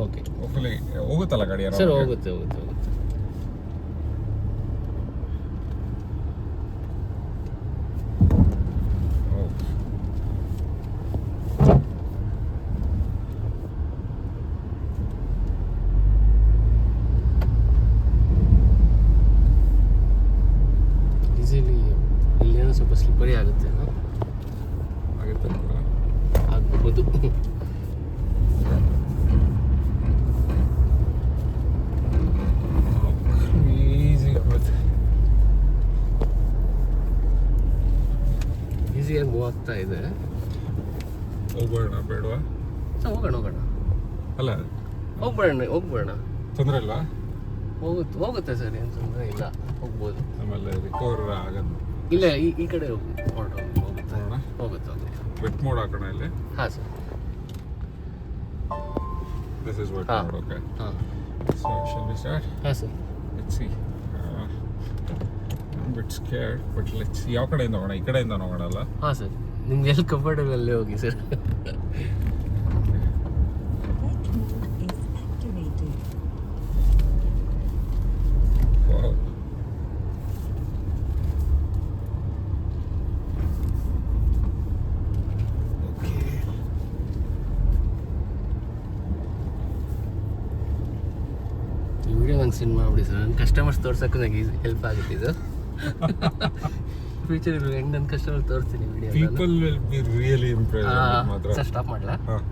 Okay ಹೋಗ್ಲಿ ಹೋಗುತ್ತಲ್ಲ ಗಾಡಿ sir ಹೋಗುತ್ತೆ ಹೋಗುತ್ತೆ ಹೋಗುತ್ತೆ ಈಸಿಲಿ ಇಲ್ಲೇನೋ ಸ್ವಲ್ಪ ಸ್ಲಿಪ್ಪರಿ ಆಗುತ್ತೆ ಆಗ್ಬಹುದು ಈಸಿಯಾಗಿ ಮೂವ್ ಆಗ್ತಾ ಇದೆ. ಹೋಗೋಣ ಬೇಡವಾ? ಹೋಗೋಣ ಹೋಗೋಣ ಅಲ್ಲ ಹೋಗ್ಬೇಡ ತೊಂದರೆ ಇಲ್ಲ, ಹೋಗುತ್ತೆ ಸರ್, ಏನು ತೊಂದರೆ ಇಲ್ಲ, ಹೋಗ್ಬೋದು. ಆಮೇಲೆ ರಿಕವರ್ ಆಗೋದು ಇಲ್ಲ ಈ ಕಡೆ ಹೋಗುತ್ತೆ ಹೋಗುತ್ತೆ ವೆಟ್ ಮೋಡ್ ಹಾಕೋಣ ಇಲ್ಲಿ. ಹಾಂ sir, this is wet mode. Okay, ಹಾಂ ಸೊ ಶಲ್ ವಿ ಸ್ಟಾರ್ಟ್? ಹಾಂ sir, let's see. Bit scared but let's see. ಯಾವ ಕಡೆಯಿಂದ ಹೋಗೋಣ? ಈ ಕಡೆಯಿಂದ ಹೋಗೋಣ ಅಲ್ಲ? ಹಾಂ ಸರ್, ನಿಮ್ಗೆ ಎಲ್ಲಿ ಕಂಫರ್ಟಬಲ್ ಅಲ್ಲೇ ಹೋಗಿ ಸರ್. ವಿಡಿಯೋ ನಂಗೆ ಸೆಂಡ್ ಮಾಡಿಬಿಡಿ ಸರ್, ನನ್ನ ಕಸ್ಟಮರ್ಸ್ ತೋರ್ಸೋಕ್ಕೂ ನನಗೆ ಹೆಲ್ಪ್ ಆಗುತ್ತೆ ಇದು. ಫ್ಯೂಚರ್ ಹೆಂಗೆ ನನ್ನ ಕಸ್ಟಮರ್ ತೋರಿಸ್ತೀನಿ video. People will be really impressed. Sir stop ಮಾಡಲಾ? ಹಾಂ